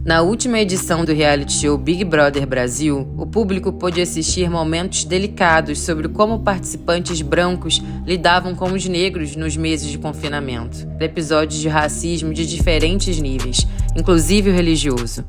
Na última edição do reality show Big Brother Brasil, o público pôde assistir momentos delicados sobre como participantes brancos lidavam com os negros nos meses de confinamento. Episódios de racismo de diferentes níveis, inclusive o religioso.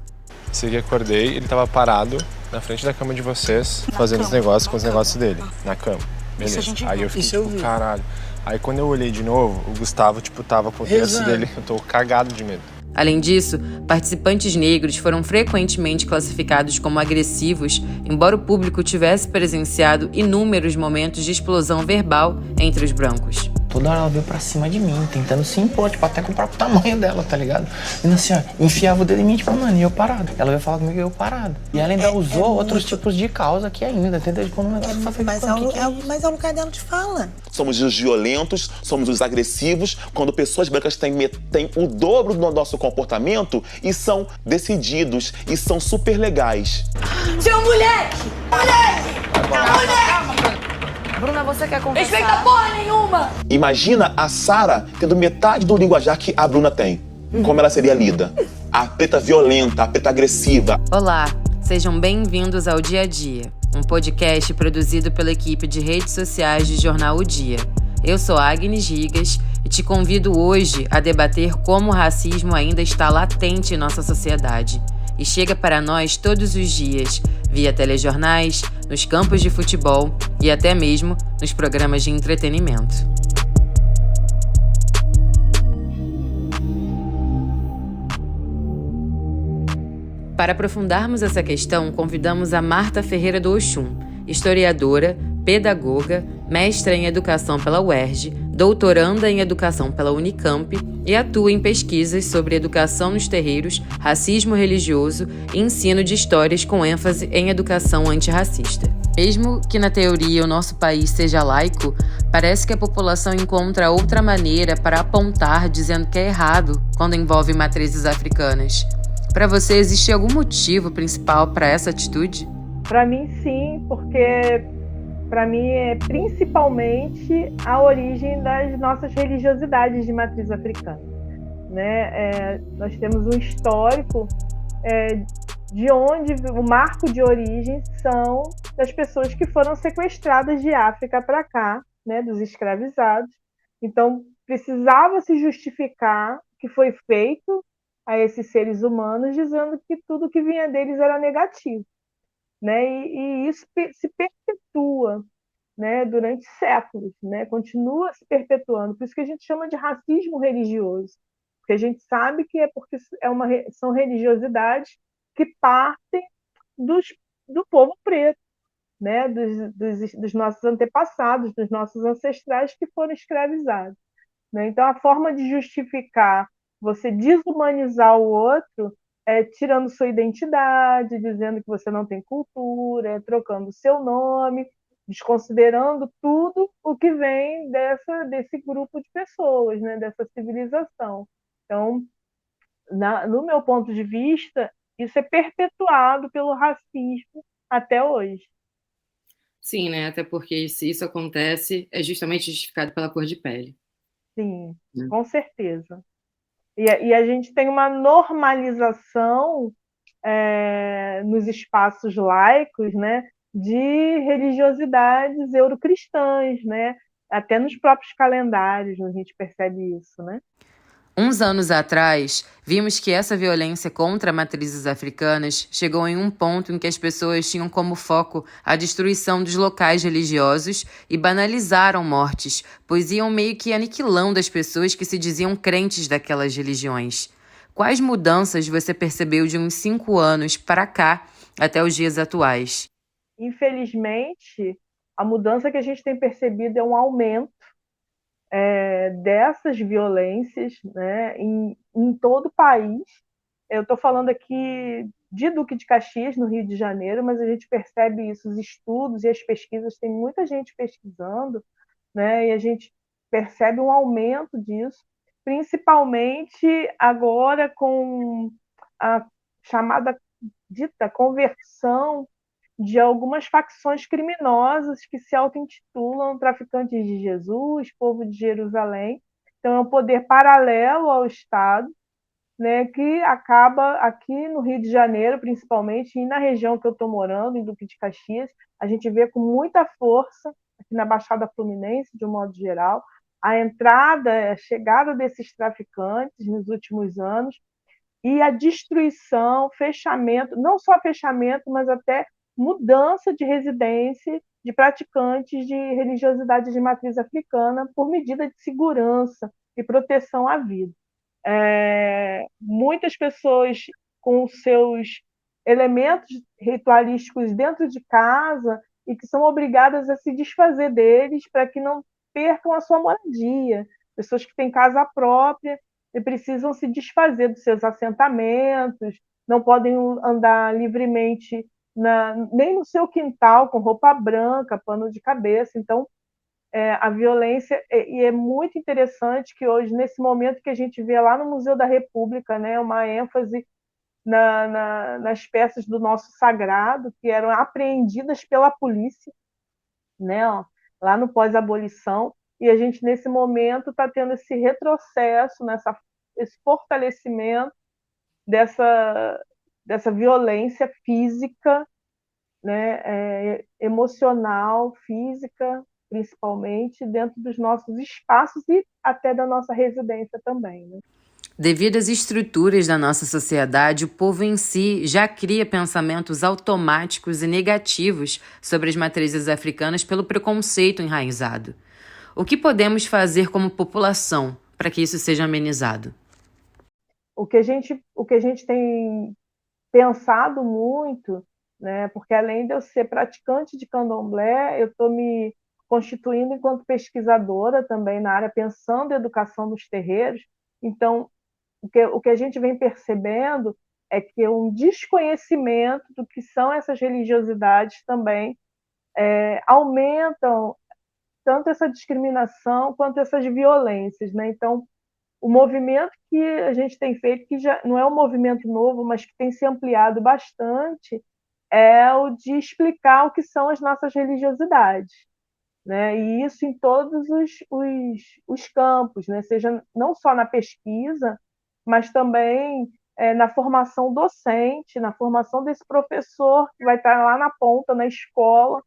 Segui, acordei, ele tava parado na frente da cama de vocês, fazendo os negócios com os negócios dele, na cama. Beleza. Aí eu fiquei tipo, caralho. Aí quando eu olhei de novo, o Gustavo, tava com o texto dele, eu tô cagado de medo. Além disso, participantes negros foram frequentemente classificados como agressivos, embora o público tivesse presenciado inúmeros momentos de explosão verbal entre os brancos. Toda hora ela veio pra cima de mim, tentando se impor, até com o próprio tamanho dela, tá ligado? E assim, ó, enfiava o dedo em mim, mano, e eu parado. Ela veio falar comigo e eu parado. E ela ainda usou outros tipos de causa aqui ainda, entendeu? Como um negócio mas é o lugar dela de fala. Somos os violentos, somos os agressivos, quando pessoas brancas têm o dobro do nosso comportamento e são decididos e são super legais. Seu moleque! Moleque! Bruna, você quer conversar? Respeita porra nenhuma! Imagina a Sara tendo metade do linguajar que a Bruna tem. Como ela seria lida? A preta violenta, a preta agressiva. Olá, sejam bem-vindos ao Dia a Dia, um podcast produzido pela equipe de redes sociais do jornal O Dia. Eu sou Agnes Rigas e te convido hoje a debater como o racismo ainda está latente em nossa sociedade e chega para nós todos os dias, via telejornais, nos campos de futebol e até mesmo nos programas de entretenimento. Para aprofundarmos essa questão, convidamos a Marta Ferreira do Oxum, historiadora, pedagoga, mestra em educação pela UERJ, doutoranda em educação pela Unicamp e atua em pesquisas sobre educação nos terreiros, racismo religioso e ensino de histórias com ênfase em educação antirracista. Mesmo que na teoria o nosso país seja laico, parece que a população encontra outra maneira para apontar dizendo que é errado quando envolve matrizes africanas. Para você, existe algum motivo principal para essa atitude? Para mim, sim, porque para mim é principalmente a origem das nossas religiosidades de matriz africana, né? Nós temos um histórico de onde o marco de origem são das pessoas que foram sequestradas de África para cá, né? Dos escravizados. Então, precisava se justificar o que foi feito a esses seres humanos, dizendo que tudo que vinha deles era negativo, né? E isso se perpetua, né, durante séculos, né? Continua se perpetuando. Por isso que a gente chama de racismo religioso, porque a gente sabe que porque são religiosidades que partem do povo preto, né? Dos nossos antepassados, dos nossos ancestrais que foram escravizados, né? Então, a forma de justificar você desumanizar o outro tirando sua identidade, dizendo que você não tem cultura, trocando seu nome, desconsiderando tudo o que vem desse grupo de pessoas, né, dessa civilização. Então, no meu ponto de vista, isso é perpetuado pelo racismo até hoje. Sim, né? Até porque se isso acontece, é justamente justificado pela cor de pele. Sim, com certeza. E a gente tem uma normalização nos espaços laicos, né, de religiosidades eurocristãs, né? Até nos próprios calendários a gente percebe isso, né? Uns anos atrás, vimos que essa violência contra matrizes africanas chegou em um ponto em que as pessoas tinham como foco a destruição dos locais religiosos e banalizaram mortes, pois iam meio que aniquilando as pessoas que se diziam crentes daquelas religiões. Quais mudanças você percebeu de uns 5 anos para cá até os dias atuais? Infelizmente, a mudança que a gente tem percebido é um aumento dessas violências, né, em todo o país. Eu estou falando aqui de Duque de Caxias, no Rio de Janeiro, mas a gente percebe isso, os estudos e as pesquisas, tem muita gente pesquisando, né, e a gente percebe um aumento disso, principalmente agora com a chamada dita conversão de algumas facções criminosas que se auto-intitulam traficantes de Jesus, povo de Jerusalém. Então, é um poder paralelo ao Estado, né, que acaba aqui no Rio de Janeiro, principalmente, e na região que eu estou morando, em Duque de Caxias, a gente vê com muita força, aqui na Baixada Fluminense, de um modo geral, a entrada, a chegada desses traficantes nos últimos anos e a destruição, fechamento, não só fechamento, mas até mudança de residência de praticantes de religiosidade de matriz africana por medida de segurança e proteção à vida. Muitas pessoas com seus elementos ritualísticos dentro de casa e que são obrigadas a se desfazer deles para que não percam a sua moradia. Pessoas que têm casa própria e precisam se desfazer dos seus assentamentos, não podem andar livremente nem no seu quintal com roupa branca, pano de cabeça. Então, a violência, e é muito interessante que hoje, nesse momento que a gente vê lá no Museu da República, né, uma ênfase nas peças do nosso sagrado, que eram apreendidas pela polícia, né, ó, lá no pós-abolição, e a gente, nesse momento, está tendo esse retrocesso, esse fortalecimento dessa violência física, né, emocional, física, principalmente, dentro dos nossos espaços e até da nossa residência também, né? Devido às estruturas da nossa sociedade, o povo em si já cria pensamentos automáticos e negativos sobre as matrizes africanas pelo preconceito enraizado. O que podemos fazer como população para que isso seja amenizado? O que a gente tem pensado muito, né, porque além de eu ser praticante de candomblé, eu estou me constituindo enquanto pesquisadora também na área, pensando em educação nos terreiros. Então, o que a gente vem percebendo é que um desconhecimento do que são essas religiosidades também aumentam tanto essa discriminação quanto essas violências, né? Então, o movimento que a gente tem feito, que já não é um movimento novo, mas que tem se ampliado bastante, é o de explicar o que são as nossas religiosidades, né? E isso em todos os campos, né? Seja não só na pesquisa, mas também na formação docente, na formação desse professor que vai estar lá na ponta, na escola,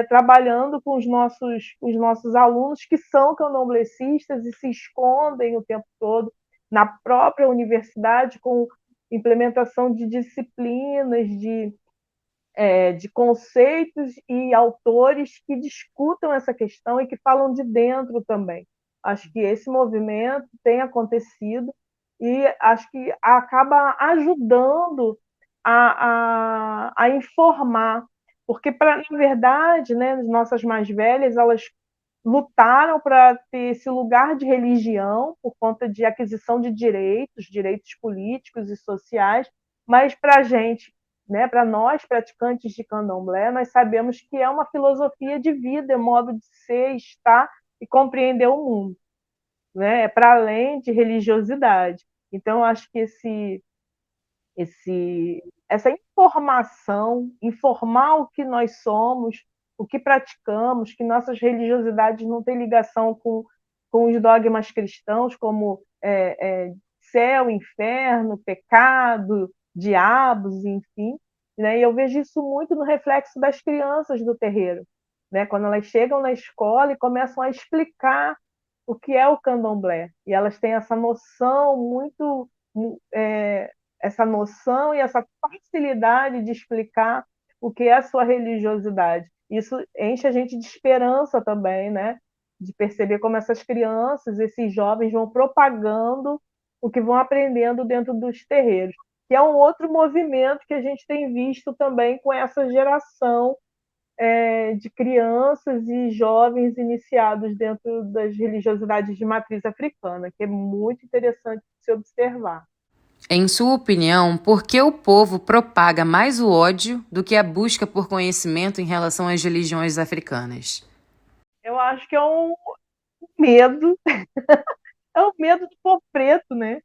trabalhando com os nossos alunos que são candomblecistas e se escondem o tempo todo na própria universidade com implementação de disciplinas, de conceitos e autores que discutam essa questão e que falam de dentro também. Acho que esse movimento tem acontecido e acho que acaba ajudando a informar, porque, na verdade, né, as nossas mais velhas, elas lutaram para ter esse lugar de religião por conta de aquisição de direitos políticos e sociais, mas para a gente, né, para nós praticantes de candomblé, nós sabemos que é uma filosofia de vida, é um modo de ser, estar e compreender o mundo, né, é para além de religiosidade. Então, acho que essa informação, informar o que nós somos, o que praticamos, que nossas religiosidades não têm ligação com os dogmas cristãos, como céu, inferno, pecado, diabos, enfim. Né? E eu vejo isso muito no reflexo das crianças do terreiro, né? Quando elas chegam na escola e começam a explicar o que é o candomblé. E elas têm essa noção muito... essa noção e essa facilidade de explicar o que é a sua religiosidade. Isso enche a gente de esperança também, né? De perceber como essas crianças, esses jovens vão propagando o que vão aprendendo dentro dos terreiros, que é um outro movimento que a gente tem visto também com essa geração de crianças e jovens iniciados dentro das religiosidades de matriz africana, que é muito interessante de se observar. Em sua opinião, por que o povo propaga mais o ódio do que a busca por conhecimento em relação às religiões africanas? Eu acho que é um medo, é o medo do povo preto, né?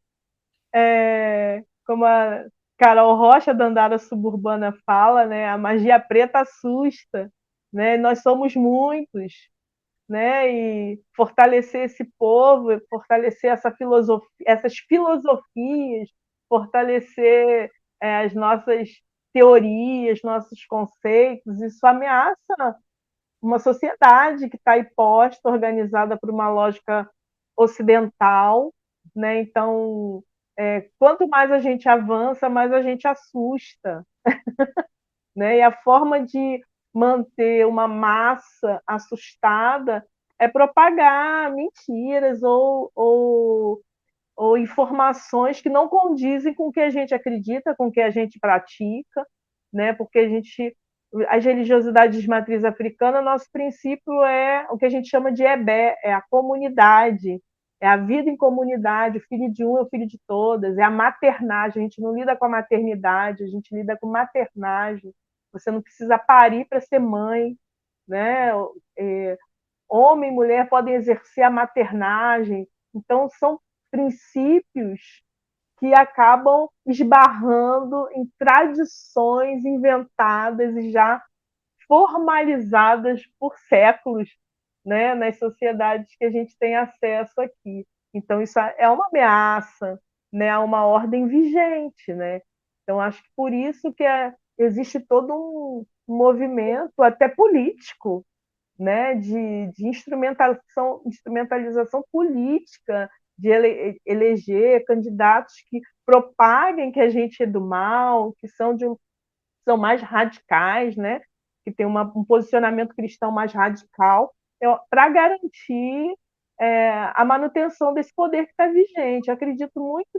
Como a Carol Rocha, da Andara Suburbana, fala, né? A magia preta assusta, né? Nós somos muitos, né? E fortalecer esse povo, fortalecer essas filosofias fortalecer as nossas teorias, nossos conceitos. Isso ameaça uma sociedade que está aí posta, organizada por uma lógica ocidental, né? Então, quanto mais a gente avança, mais a gente assusta, né? E a forma de manter uma massa assustada é propagar mentiras ou informações que não condizem com o que a gente acredita, com o que a gente pratica, né? Porque as religiosidades de matriz africana, nosso princípio é o que a gente chama de ebé, é a comunidade, é a vida em comunidade, o filho de um é o filho de todas, é a maternagem, a gente não lida com a maternidade, a gente lida com maternagem, você não precisa parir para ser mãe, né? Homem e mulher podem exercer a maternagem, então são princípios que acabam esbarrando em tradições inventadas e já formalizadas por séculos, né, nas sociedades que a gente tem acesso aqui. Então, isso é uma ameaça, né, a uma ordem vigente. Né? Então, acho que por isso que existe todo um movimento, até político, né, de instrumentalização política, de eleger candidatos que propaguem que a gente é do mal, que são mais radicais, né, que tem um posicionamento cristão mais radical, para garantir a manutenção desse poder que está vigente. Eu acredito muito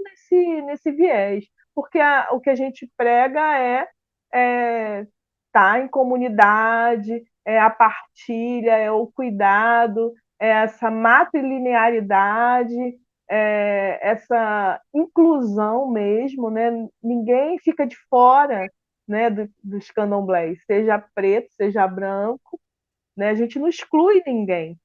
nesse viés, porque o que a gente prega é estar em comunidade, é a partilha, é o cuidado, é essa matrilinearidade, essa inclusão mesmo, né? Ninguém fica de fora, né, dos candomblés, seja preto, seja branco, né? A gente não exclui ninguém.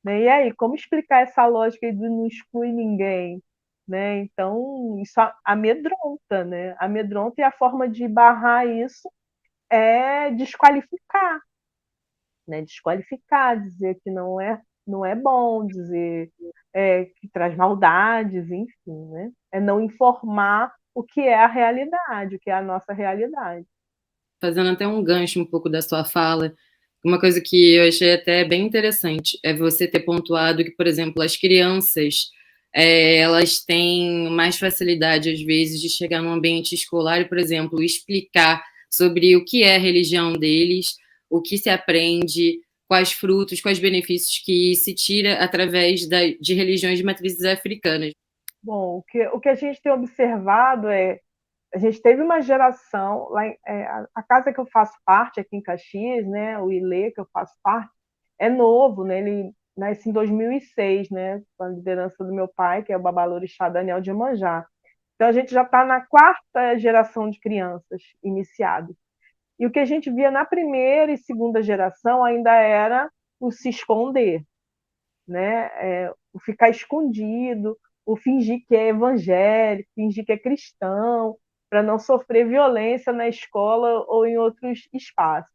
Né? E aí, como explicar essa lógica de não exclui ninguém? Né? Então, isso amedronta, né? Amedronta, e a forma de barrar isso é desqualificar, né? Desqualificar, dizer que não é bom, dizer que traz maldades, enfim, né? É não informar o que é a realidade, o que é a nossa realidade. Fazendo até um gancho um pouco da sua fala, uma coisa que eu achei até bem interessante é você ter pontuado que, por exemplo, as crianças elas têm mais facilidade, às vezes, de chegar num ambiente escolar e, por exemplo, explicar sobre o que é a religião deles, o que se aprende, quais frutos, quais benefícios que se tira através de religiões de matrizes africanas. Bom, o que a gente tem observado a gente teve uma geração, a casa que eu faço parte aqui em Caxias, né, o ILE que eu faço parte, é novo, né, ele nasce em 2006, né, com a liderança do meu pai, que é o Babalorixá Daniel de Iemanjá. Então a gente já está na quarta geração de crianças iniciadas. E o que a gente via na primeira e segunda geração ainda era o se esconder, né, o ficar escondido, o fingir que é evangélico, fingir que é cristão, para não sofrer violência na escola ou em outros espaços.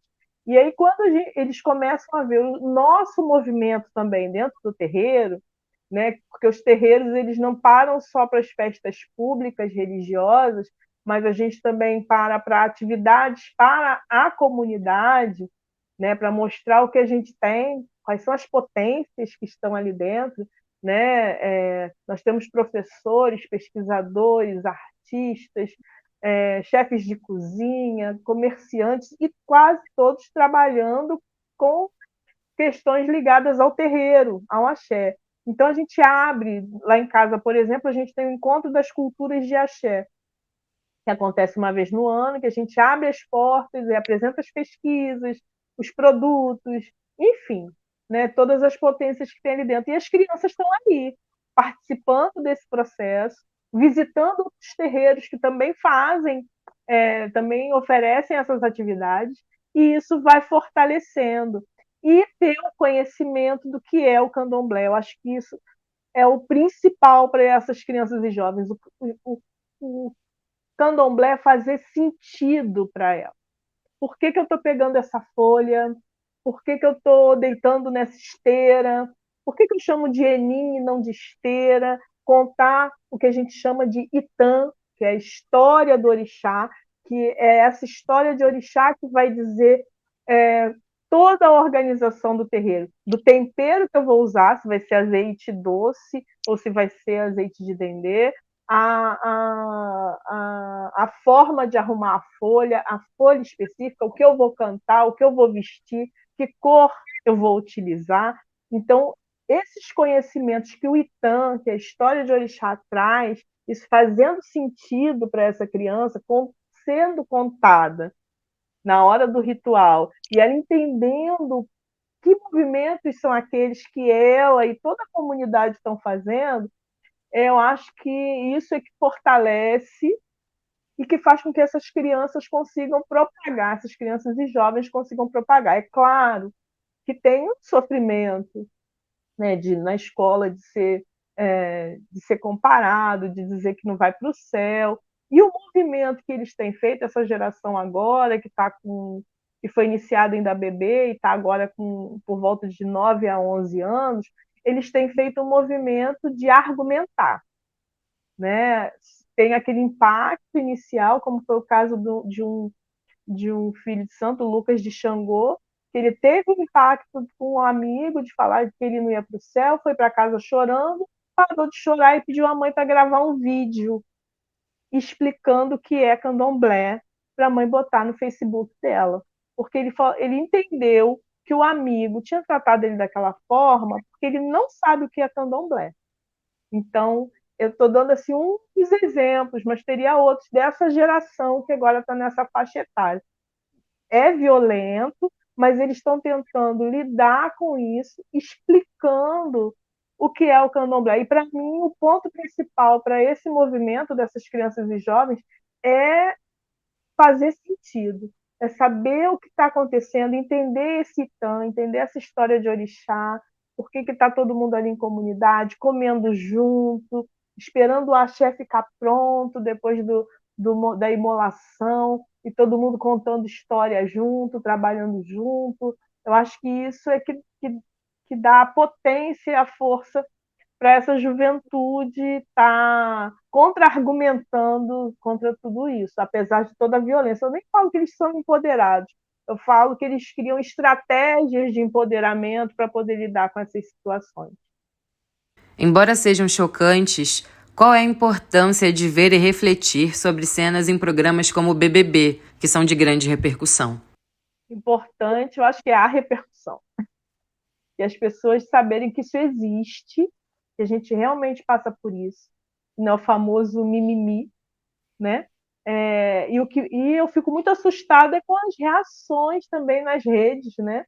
E aí, quando eles começam a ver o nosso movimento também dentro do terreiro, né, porque os terreiros eles não param só para as festas públicas religiosas, mas a gente também para atividades para a comunidade, né, para mostrar o que a gente tem, quais são as potências que estão ali dentro. Né? Nós temos professores, pesquisadores, artistas, chefes de cozinha, comerciantes, e quase todos trabalhando com questões ligadas ao terreiro, ao axé. Então, a gente abre, lá em casa, por exemplo, a gente tem o encontro das culturas de axé, que acontece uma vez no ano, que a gente abre as portas e apresenta as pesquisas, os produtos, enfim, né, todas as potências que tem ali dentro. E as crianças estão ali, participando desse processo, visitando outros terreiros que também fazem, também oferecem essas atividades, e isso vai fortalecendo. E ter o conhecimento do que é o candomblé. Eu acho que isso é o principal para essas crianças e jovens. O candomblé fazer sentido para ela. Por que eu estou pegando essa folha? Por que eu estou deitando nessa esteira? Por que eu chamo de enim e não de esteira? Contar o que a gente chama de itã, que é a história do orixá, que é essa história de orixá que vai dizer toda a organização do terreiro, do tempero que eu vou usar, se vai ser azeite doce ou se vai ser azeite de dendê, a forma de arrumar a folha específica, o que eu vou cantar, o que eu vou vestir, que cor eu vou utilizar. Então, esses conhecimentos que o Itan, que a história de orixá traz, isso fazendo sentido para essa criança, sendo contada na hora do ritual, e ela entendendo que movimentos são aqueles que ela e toda a comunidade estão fazendo, eu acho que isso é que fortalece e que faz com que essas crianças consigam propagar, essas crianças e jovens consigam propagar. É claro que tem um sofrimento, né, na escola de ser comparado, de dizer que não vai para o céu. E o movimento que eles têm feito, essa geração agora, que foi iniciada ainda bebê e está agora por volta de 9 a 11 anos, eles têm feito um movimento de argumentar. Né? Tem aquele impacto inicial, como foi o caso de um filho de santo, Lucas de Xangô, que ele teve um impacto com um amigo de falar que ele não ia para o céu, foi para casa chorando, parou de chorar e pediu à mãe para gravar um vídeo explicando o que é candomblé para a mãe botar no Facebook dela. Porque ele entendeu que o amigo tinha tratado ele daquela forma porque ele não sabe o que é candomblé. Então, eu estou dando assim uns exemplos, mas teria outros dessa geração que agora está nessa faixa etária. É violento, mas eles estão tentando lidar com isso, explicando o que é o candomblé. E, para mim, o ponto principal para esse movimento dessas crianças e jovens é fazer sentido, é saber o que está acontecendo, entender esse Itan, entender essa história de orixá, por que está todo mundo ali em comunidade, comendo junto, esperando o axé ficar pronto depois da imolação, e todo mundo contando história junto, trabalhando junto. Eu acho que isso é que dá a potência e a força para essa juventude estar contra-argumentando contra tudo isso, apesar de toda a violência. Eu nem falo que eles são empoderados, eu falo que eles criam estratégias de empoderamento para poder lidar com essas situações. Embora sejam chocantes, qual é a importância de ver e refletir sobre cenas em programas como o BBB, que são de grande repercussão? Importante, eu acho que é a repercussão. E as pessoas saberem que isso existe, que a gente realmente passa por isso, não é o famoso mimimi, né? E eu fico muito assustada com as reações também nas redes, né?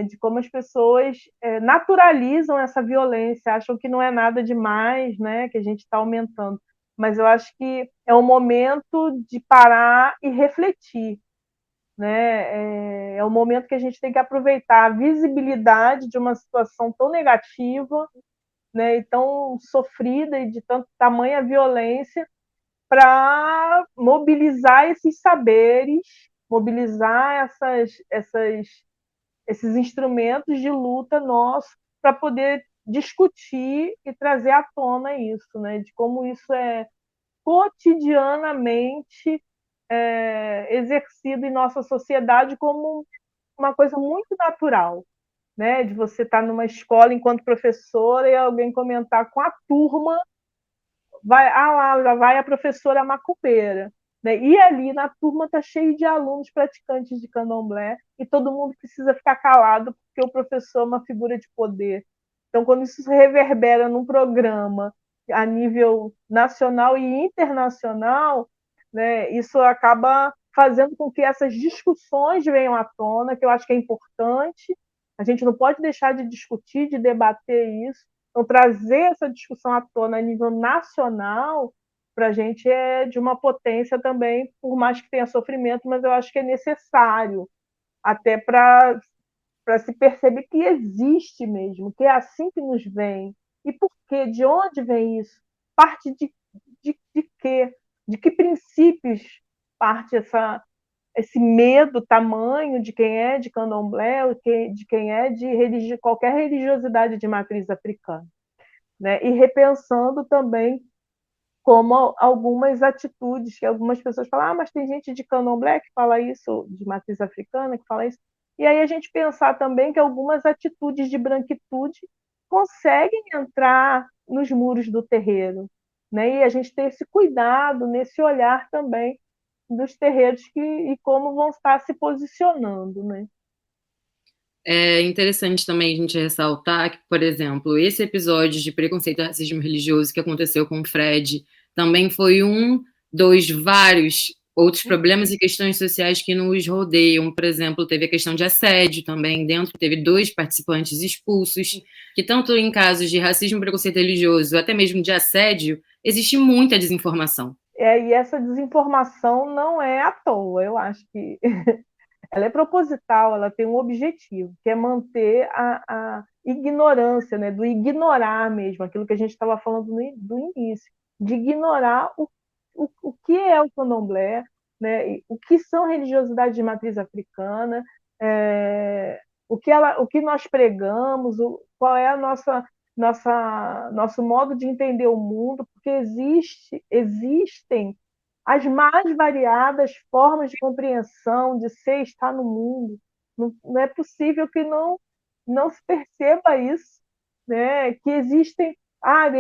De como as pessoas naturalizam essa violência, acham que não é nada demais, né? Que a gente está aumentando. Mas eu acho que é um momento de parar e refletir, né? É um momento que a gente tem que aproveitar a visibilidade de uma situação tão negativa, né? E tão sofrida e de tamanha violência, para mobilizar esses saberes, mobilizar esses instrumentos de luta nossos para poder discutir e trazer à tona isso, né? De como isso é cotidianamente exercido em nossa sociedade como uma coisa muito natural, né? De você estar numa escola enquanto professora e alguém comentar com a turma, lá já vai a professora macumbeira, né? E ali na turma está cheio de alunos praticantes de candomblé e todo mundo precisa ficar calado porque o professor é uma figura de poder. Então, quando isso se reverbera num programa a nível nacional e internacional, né, isso acaba fazendo com que essas discussões venham à tona, que eu acho que é importante. A gente não pode deixar de discutir, de debater isso. Então, trazer essa discussão à tona a nível nacional, para a gente é de uma potência também, por mais que tenha sofrimento, mas eu acho que é necessário, até para se perceber que existe mesmo, que é assim que nos vem. E por quê? De onde vem isso? Parte de quê? De que princípios parte esse medo tamanho de quem é de candomblé, de quem é de qualquer religiosidade de matriz africana, né? E repensando também como algumas atitudes que algumas pessoas falam, mas tem gente de candomblé que fala isso, de matriz africana que fala isso. E aí a gente pensar também que algumas atitudes de branquitude conseguem entrar nos muros do terreiro, né? E a gente ter esse cuidado, nesse olhar também dos terreiros e como vão estar se posicionando, né? É interessante também a gente ressaltar que, por exemplo, esse episódio de preconceito e racismo religioso que aconteceu com o Fred também foi um dos vários outros problemas e questões sociais que nos rodeiam. Por exemplo, teve a questão de assédio também dentro, teve 2 participantes expulsos, que tanto em casos de racismo, preconceito religioso, até mesmo de assédio, existe muita desinformação. E essa desinformação não é à toa, eu acho que ela é proposital, ela tem um objetivo, que é manter a ignorância, né, do ignorar mesmo, aquilo que a gente estava falando do início, de ignorar o que é o candomblé, né, o que são religiosidades de matriz africana, o que nós pregamos, qual é a nosso modo de entender o mundo, porque existem as mais variadas formas de compreensão, de ser, estar no mundo. Não é possível que não se perceba isso, né? Que existem. A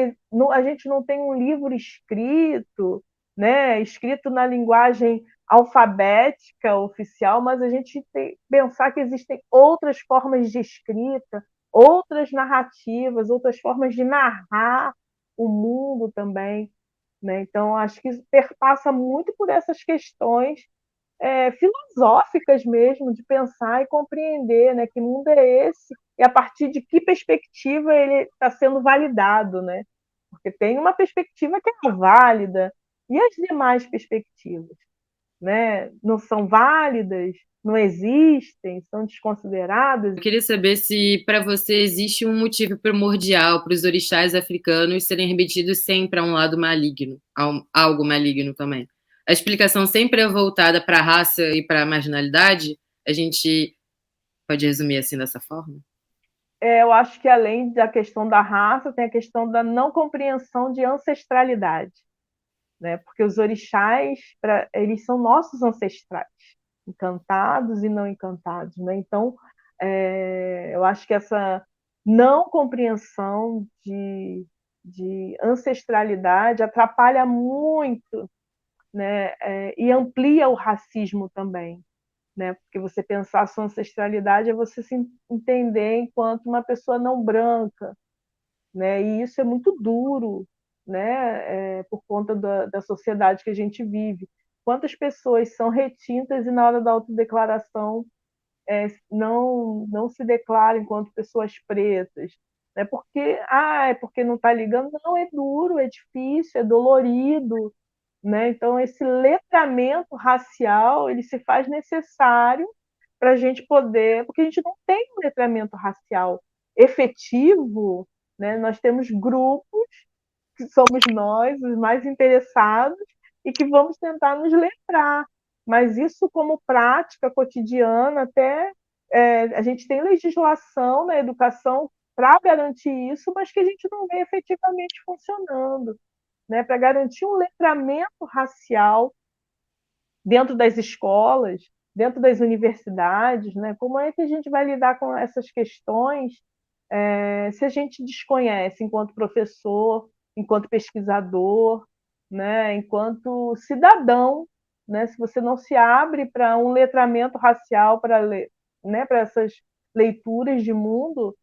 gente não tem um livro escrito, né? Escrito na linguagem alfabética oficial, mas a gente tem que pensar que existem outras formas de escrita, outras narrativas, outras formas de narrar o mundo também, né? Então, acho que perpassa muito por essas questões filosóficas mesmo, de pensar e compreender, né, que mundo é esse e a partir de que perspectiva ele está sendo validado, né? Porque tem uma perspectiva que é válida e as demais perspectivas, né, não são válidas, não existem, são desconsideradas. Eu queria saber se para você existe um motivo primordial para os orixás africanos serem remetidos sempre a um lado maligno, a algo maligno também. A explicação sempre é voltada para a raça e para a marginalidade? A gente pode resumir assim dessa forma? Eu acho que além da questão da raça, tem a questão da não compreensão de ancestralidade, né? Porque os orixás, eles são nossos ancestrais, encantados e não encantados, né? Então, eu acho que essa não compreensão de ancestralidade atrapalha muito, né? E amplia o racismo também, né? Porque você pensar a sua ancestralidade é você se entender enquanto uma pessoa não branca, né? E isso é muito duro, né? Por conta da sociedade que a gente vive. Quantas pessoas são retintas e na hora da autodeclaração não se declaram enquanto pessoas pretas? É porque não está ligando? Não, é duro, é difícil, é dolorido, né? Então, esse letramento racial ele se faz necessário para a gente poder, porque a gente não tem um letramento racial efetivo, né? Nós temos grupos que somos nós, os mais interessados, e que vamos tentar nos letrar. Mas isso como prática cotidiana, até a gente tem legislação na educação para garantir isso, mas que a gente não vê efetivamente funcionando, né? Para garantir um letramento racial dentro das escolas, dentro das universidades, né? Como é que a gente vai lidar com essas questões se a gente desconhece enquanto professor, enquanto pesquisador, né? Enquanto cidadão, né? Se você não se abre para um letramento racial, né? Para essas leituras de mundo,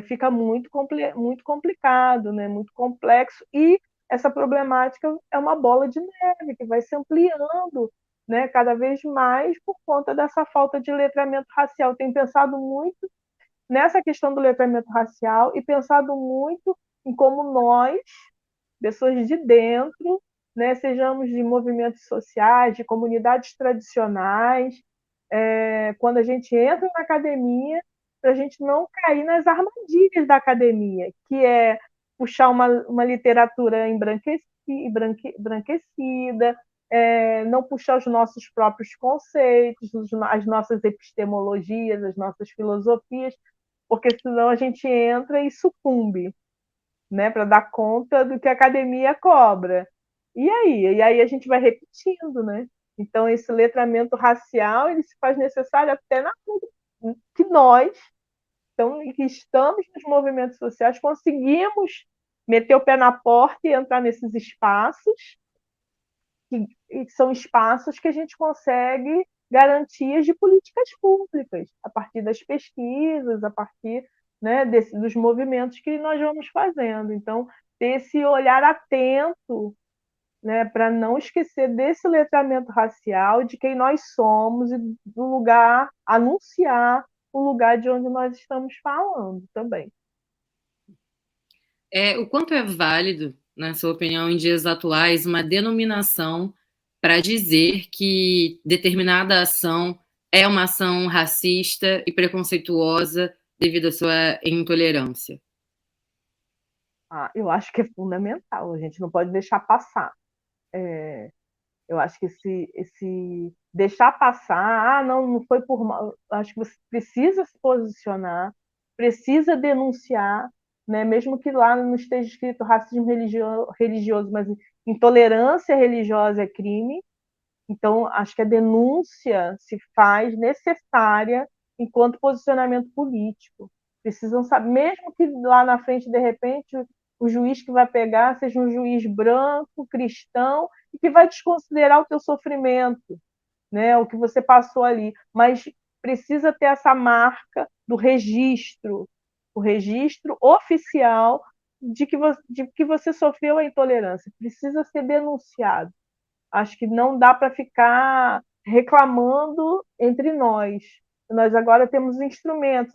fica muito complicado, né? Muito complexo, e essa problemática é uma bola de neve que vai se ampliando, né? Cada vez mais por conta dessa falta de letramento racial. Tenho pensado muito nessa questão do letramento racial e pensado muito em como nós, pessoas de dentro, né, sejamos de movimentos sociais, de comunidades tradicionais, quando a gente entra na academia, para a gente não cair nas armadilhas da academia, que é puxar uma literatura embranquecida, não puxar os nossos próprios conceitos, as nossas epistemologias, as nossas filosofias, porque senão a gente entra e sucumbe, né, para dar conta do que a academia cobra. E aí? E aí a gente vai repetindo, né? Então, esse letramento racial, ele se faz necessário até na que nós, então, que estamos nos movimentos sociais, conseguimos meter o pé na porta e entrar nesses espaços, que são espaços que a gente consegue garantias de políticas públicas, a partir das pesquisas, a partir, né, dos movimentos que nós vamos fazendo. Então, ter esse olhar atento, né, para não esquecer desse letramento racial, de quem nós somos e do lugar, anunciar o lugar de onde nós estamos falando também. O quanto é válido, na sua opinião, em dias atuais, uma denominação para dizer que determinada ação é uma ação racista e preconceituosa devido à sua intolerância? Eu acho que é fundamental, a gente não pode deixar passar. Eu acho que esse deixar passar, não foi por mal, acho que você precisa se posicionar, precisa denunciar, né? Mesmo que lá não esteja escrito racismo religioso, mas intolerância religiosa é crime. Então, acho que a denúncia se faz necessária enquanto posicionamento político. Precisam saber, mesmo que lá na frente, de repente, o juiz que vai pegar seja um juiz branco, cristão, e que vai desconsiderar o teu sofrimento, né, o que você passou ali. Mas precisa ter essa marca do registro, o registro oficial de que você sofreu a intolerância. Precisa ser denunciado. Acho que não dá para ficar reclamando entre nós. Nós agora temos instrumentos.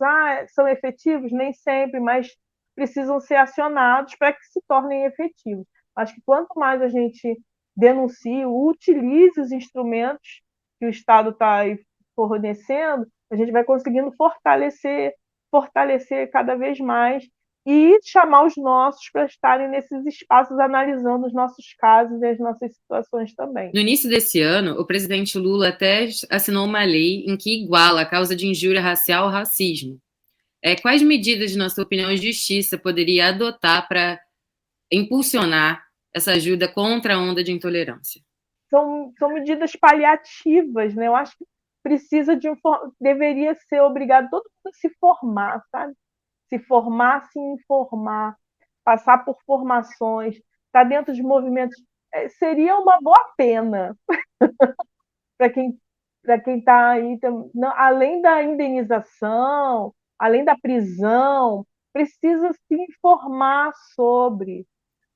São efetivos? Nem sempre, mas precisam ser acionados para que se tornem efetivos. Acho que quanto mais a gente denuncia, utilize os instrumentos que o Estado está fornecendo, a gente vai conseguindo fortalecer cada vez mais e chamar os nossos para estarem nesses espaços analisando os nossos casos e as nossas situações também. No início desse ano, o presidente Lula até assinou uma lei em que iguala a causa de injúria racial ao racismo. Quais medidas, na sua opinião, a justiça poderia adotar para impulsionar essa ajuda contra a onda de intolerância? São medidas paliativas, né? Eu acho que deveria ser obrigado todo mundo a se formar, sabe? Se formar, se informar, passar por formações, estar dentro de movimentos. Seria uma boa pena para quem está aí, além da indenização, além da prisão, precisa se informar sobre.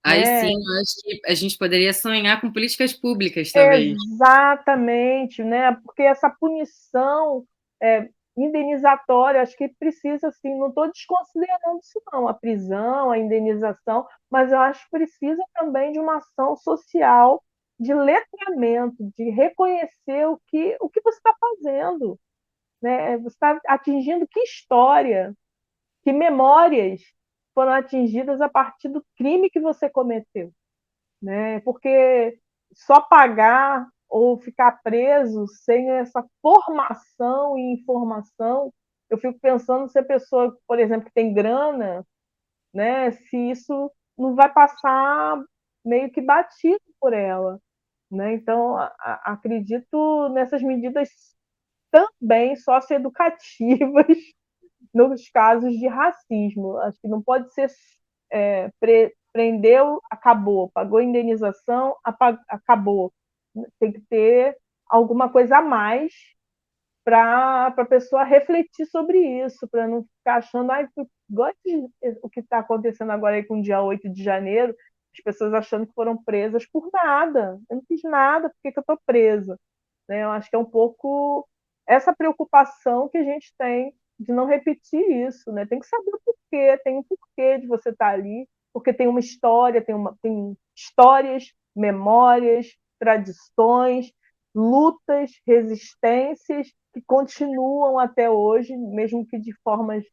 Aí sim, eu acho que a gente poderia sonhar com políticas públicas também. Exatamente, né? Porque essa punição indenizatória, acho que precisa, assim, não estou desconsiderando isso não, a prisão, a indenização, mas eu acho que precisa também de uma ação social, de letramento, de reconhecer o que você está fazendo, né? Você está atingindo que história, que memórias foram atingidas a partir do crime que você cometeu, né? Porque só pagar ou ficar preso sem essa formação e informação, eu fico pensando se a pessoa, por exemplo, que tem grana, né, se isso não vai passar meio que batido por ela, né? Então, acredito nessas medidas também socioeducativas nos casos de racismo. Acho que não pode ser prendeu, acabou, pagou a indenização, acabou. Tem que ter alguma coisa a mais para a pessoa refletir sobre isso, para não ficar achando, igual o que está acontecendo agora aí com o dia 8 de janeiro, as pessoas achando que foram presas por nada. Eu não fiz nada, por que eu estou presa? Né? Eu acho que é um pouco essa preocupação que a gente tem de não repetir isso. Né? Tem que saber o porquê, tem um porquê de você estar ali, porque tem uma história, tem histórias, memórias, tradições, lutas, resistências que continuam até hoje, mesmo que de formas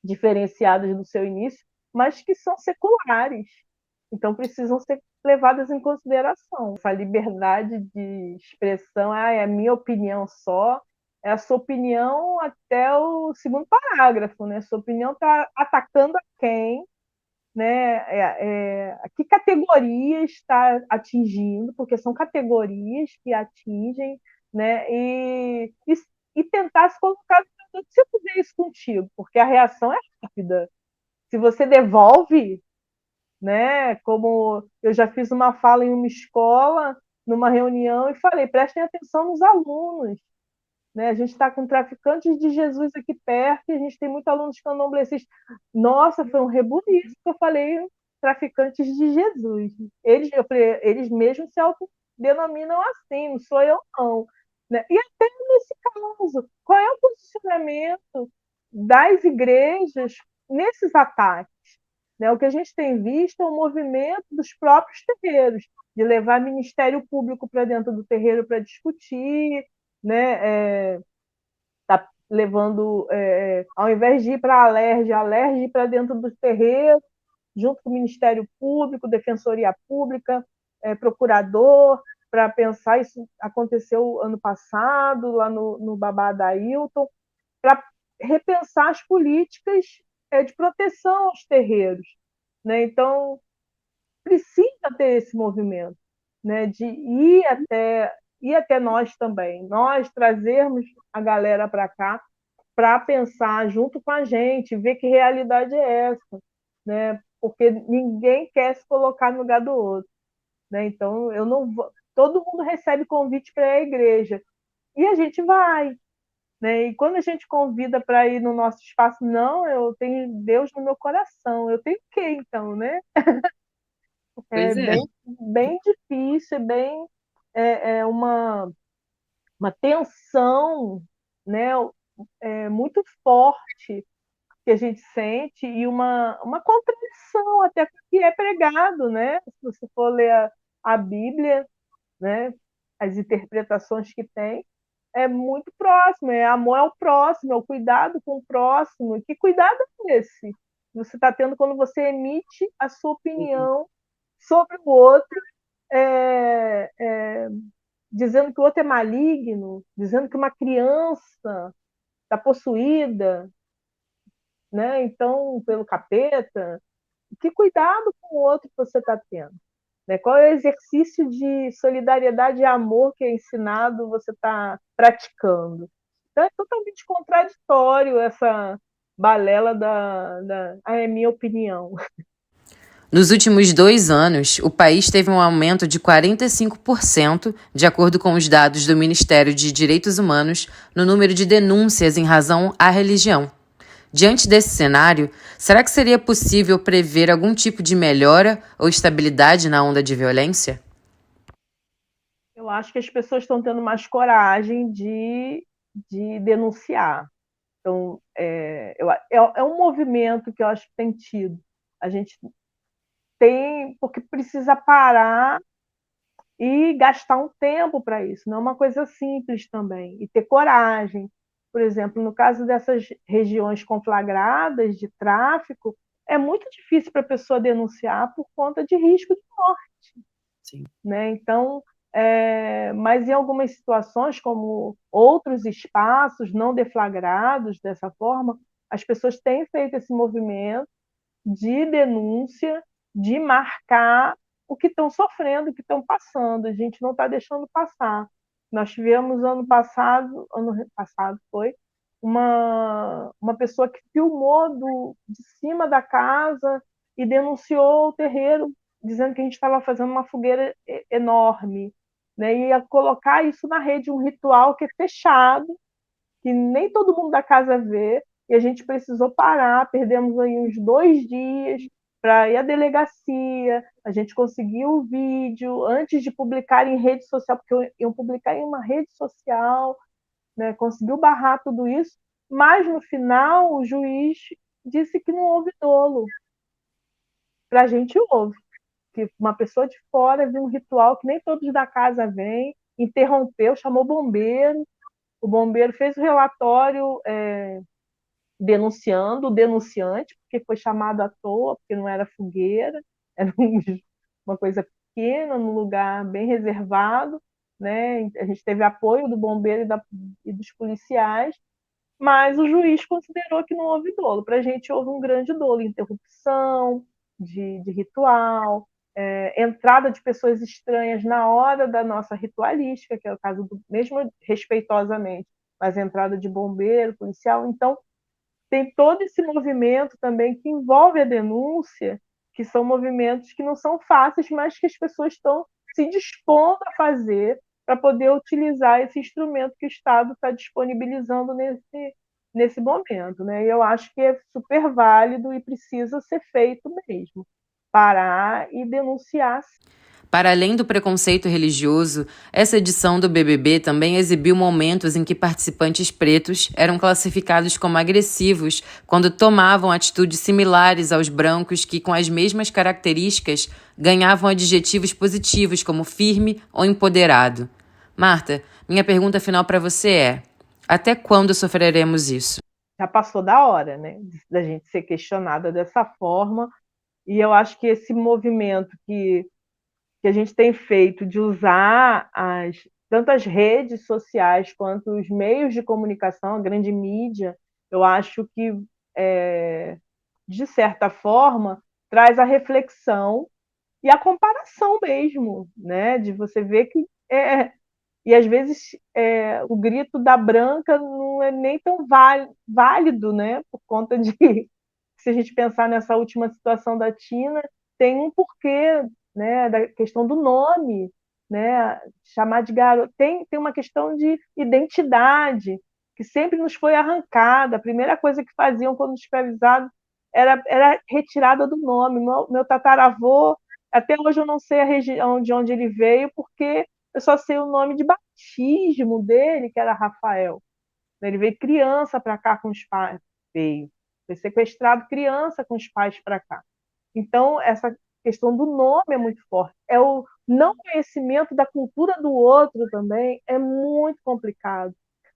diferenciadas do seu início, mas que são seculares. Então, precisam ser levadas em consideração. Essa liberdade de expressão é a minha opinião só, é a sua opinião até o segundo parágrafo, né? Sua opinião está atacando a quem? né? Que categorias está atingindo, porque são categorias que atingem, né? E tentar se colocar se eu fizer isso contigo, porque a reação é rápida. Se você devolve, né? Como eu já fiz uma fala em uma escola, numa reunião, e falei: prestem atenção nos alunos. Né? A gente está com traficantes de Jesus aqui perto e a gente tem muitos alunos candomblecistas. Nossa, foi um rebuliço que eu falei, traficantes de Jesus. Eles mesmos se autodenominam assim, não sou eu não. Né? E até nesse caso, qual é o posicionamento das igrejas nesses ataques? Né? O que a gente tem visto é o movimento dos próprios terreiros, de levar ministério público para dentro do terreiro para discutir, né? Tá levando, ao invés de ir para a Alerj ir para dentro do terreiro, junto com o Ministério Público, Defensoria Pública, procurador, para pensar. Isso aconteceu ano passado, lá no Babá da Ailton, para repensar as políticas de proteção aos terreiros. Né? Então, precisa ter esse movimento, né? De ir até nós também, nós trazermos a galera para cá para pensar junto com a gente, ver que realidade é essa, né? Porque ninguém quer se colocar no lugar do outro, né? Então eu não vou, todo mundo recebe convite para ir à igreja e a gente vai, né? E quando a gente convida para ir no nosso espaço, não, eu tenho Deus no meu coração, eu tenho o quê então, né? Pois é. Bem difícil, uma tensão, né, muito forte que a gente sente e uma contradição até com o que é pregado, né? Se você for ler a Bíblia, né, as interpretações que tem, é muito próximo, é amor ao próximo, é o cuidado com o próximo. E que cuidado é esse que você está tendo quando você emite a sua opinião sobre o outro, dizendo que o outro é maligno, dizendo que uma criança está possuída, né? Então, pelo capeta? Que cuidado com o outro que você está tendo? Né? Qual é o exercício de solidariedade e amor que é ensinado, você está praticando? Então, é totalmente contraditório essa balela é minha opinião. Nos últimos 2 anos, o país teve um aumento de 45%, de acordo com os dados do Ministério de Direitos Humanos, no número de denúncias em razão à religião. Diante desse cenário, será que seria possível prever algum tipo de melhora ou estabilidade na onda de violência? Eu acho que as pessoas estão tendo mais coragem de denunciar. Então, é um movimento que eu acho que tem tido. A gente tem, porque precisa parar e gastar um tempo para isso. Não é uma coisa simples também. E ter coragem. Por exemplo, no caso dessas regiões conflagradas de tráfico, é muito difícil para a pessoa denunciar por conta de risco de morte. Sim. Né? Então, mas em algumas situações, como outros espaços não deflagrados dessa forma, as pessoas têm feito esse movimento de denúncia, de marcar o que estão sofrendo, o que estão passando. A gente não está deixando passar. Nós tivemos ano passado foi, uma pessoa que filmou de cima da casa e denunciou o terreiro, dizendo que a gente estava fazendo uma fogueira enorme. Né? E ia colocar isso na rede, um ritual que é fechado, que nem todo mundo da casa vê, e a gente precisou parar, perdemos aí uns 2 dias para ir à delegacia, a gente conseguiu o vídeo antes de publicar em rede social, porque iam publicar em uma rede social, né? Conseguiu barrar tudo isso, mas no final o juiz disse que não houve dolo. Para a gente houve, que uma pessoa de fora viu um ritual que nem todos da casa vêm, interrompeu, chamou o bombeiro fez o relatório denunciando o denunciante, porque foi chamado à toa, porque não era fogueira, era uma coisa pequena, num lugar bem reservado, né? A gente teve apoio do bombeiro e dos policiais, mas o juiz considerou que não houve dolo. Para a gente houve um grande dolo, interrupção, de ritual, entrada de pessoas estranhas na hora da nossa ritualística, que é o caso do, mesmo respeitosamente, mas entrada de bombeiro, policial. Então, tem todo esse movimento também que envolve a denúncia, que são movimentos que não são fáceis, mas que as pessoas estão se dispondo a fazer para poder utilizar esse instrumento que o Estado está disponibilizando nesse momento, né? E eu acho que é super válido e precisa ser feito mesmo, parar e denunciar. Para além do preconceito religioso, essa edição do BBB também exibiu momentos em que participantes pretos eram classificados como agressivos quando tomavam atitudes similares aos brancos que, com as mesmas características, ganhavam adjetivos positivos como firme ou empoderado. Marta, minha pergunta final para você é: até quando sofreremos isso? Já passou da hora, né, da gente ser questionada dessa forma, e eu acho que esse movimento que a gente tem feito de usar tanto as redes sociais quanto os meios de comunicação, a grande mídia, eu acho que, de certa forma, traz a reflexão e a comparação mesmo, né? De você ver que e às vezes o grito da branca não é nem tão válido, né? Por conta de, se a gente pensar nessa última situação da Tina, tem um porquê, né? Da questão do nome, né? Chamar de garoto. Tem uma questão de identidade que sempre nos foi arrancada. A primeira coisa que faziam quando escravizados era retirada do nome. Meu tataravô, até hoje eu não sei a região de onde ele veio, porque eu só sei o nome de batismo dele, que era Rafael. Ele veio criança para cá com os pais. Foi sequestrado criança com os pais para cá. Então, essa questão do nome é muito forte. O não conhecimento da cultura do outro também é muito complicado.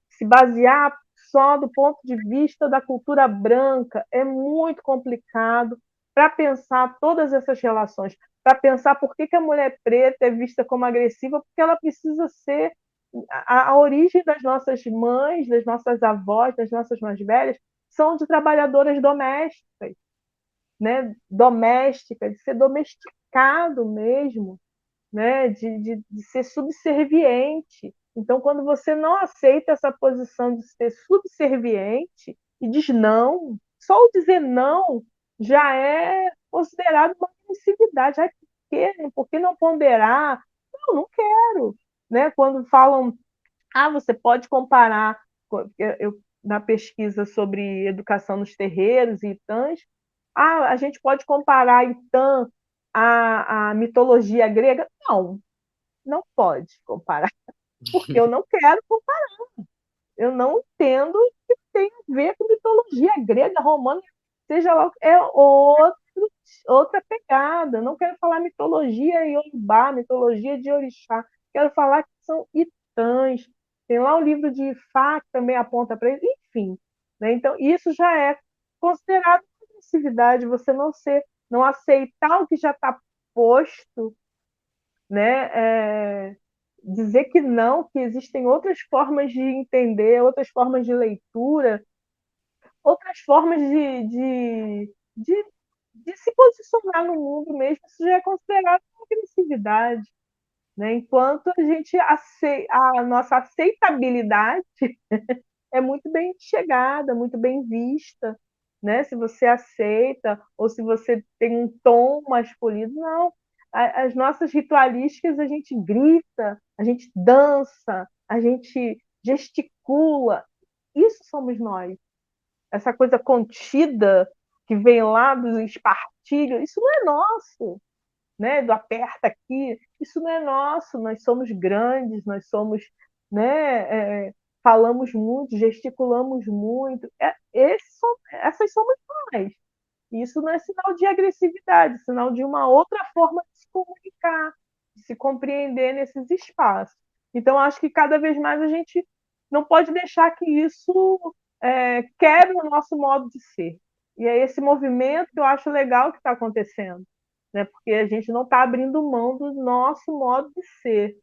Se basear só do ponto de vista da cultura branca é muito complicado para pensar todas essas relações, para pensar por que a mulher preta é vista como agressiva, porque ela precisa ser a origem das nossas mães, das nossas avós, das nossas mais velhas, são de trabalhadoras domésticas, né? Doméstica, de ser domesticado mesmo, né? De ser subserviente. Então, quando você não aceita essa posição de ser subserviente e diz não, só o dizer não já é considerado uma agressividade. Ai, por quê? Por que não ponderar? Não quero. Né? Quando falam, você pode comparar, na pesquisa sobre educação nos terreiros e Itãs, a gente pode comparar Itã à mitologia grega? Não pode comparar, porque eu não quero comparar. Eu não entendo o que tem a ver com mitologia grega, romana, seja lá, outra pegada. Eu não quero falar mitologia iorubá, mitologia de orixá. Quero falar que são Itãs. Tem lá um livro de Ifá que também aponta para isso. Enfim, né? Então, isso já é considerado agressividade, você não aceitar o que já está posto, né? Dizer que não, que existem outras formas de entender, outras formas de leitura, outras formas de se posicionar no mundo mesmo, isso já é considerado uma agressividade. Né? Enquanto a nossa aceitabilidade é muito bem chegada, muito bem vista. Né? Se você aceita, ou se você tem um tom mais polido, não. As nossas ritualísticas, a gente grita, a gente dança, a gente gesticula. Isso somos nós. Essa coisa contida que vem lá dos espartilhos, isso não é nosso. Né? Do aperta aqui, isso não é nosso. Nós somos grandes, nós somos, né? Falamos muito, gesticulamos muito. Essas somos nós. Isso não é sinal de agressividade, é sinal de uma outra forma de se comunicar, de se compreender nesses espaços. Então, acho que cada vez mais a gente não pode deixar que isso quebre o nosso modo de ser. E é esse movimento que eu acho legal que está acontecendo, né? Porque a gente não está abrindo mão do nosso modo de ser,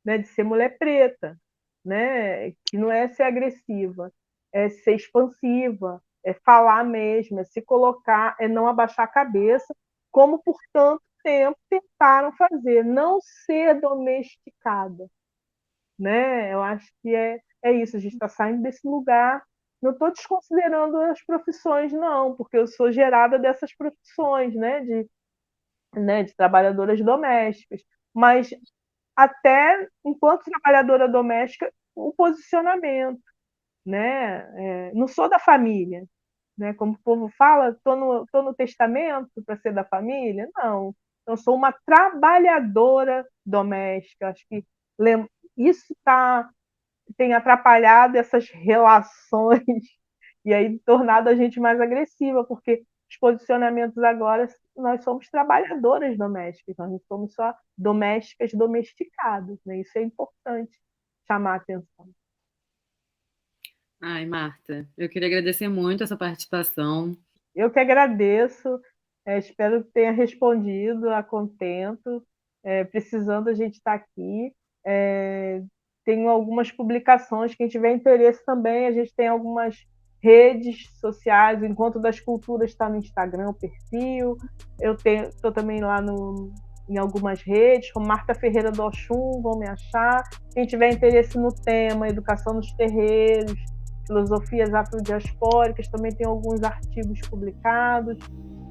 né? De ser mulher preta, né? Que não é ser agressiva, é ser expansiva, é falar mesmo, é se colocar, é não abaixar a cabeça, como por tanto tempo tentaram fazer, não ser domesticada, né? Eu acho que é isso, a gente está saindo desse lugar. Não estou desconsiderando as profissões, não, porque eu sou gerada dessas profissões, né, de trabalhadoras domésticas. Mas até enquanto trabalhadora doméstica, o posicionamento, né? Não sou da família, né? Como o povo fala, tô no testamento para ser da família. Não, eu sou uma trabalhadora doméstica. Acho que isso tem atrapalhado essas relações e aí tornado a gente mais agressiva, porque os posicionamentos agora, nós somos trabalhadoras domésticas, nós não somos só domésticas domesticadas, né? Isso é importante chamar a atenção. Ai, Marta, eu queria agradecer muito essa participação. Eu que agradeço, espero que tenha respondido a contento. Precisando, a gente está aqui. Tenho algumas publicações, quem tiver interesse também, a gente tem algumas redes sociais, o Encontro das Culturas está no Instagram, o perfil. Eu estou também lá em algumas redes, como Marta Ferreira do Oxum, vão me achar. Quem tiver interesse no tema, educação nos terreiros, filosofias afrodiaspóricas, também tem alguns artigos publicados.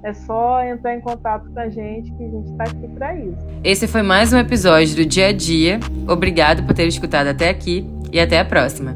É só entrar em contato com a gente, que a gente está aqui para isso. Esse foi mais um episódio do Dia a Dia. Obrigado por ter escutado até aqui e até a próxima.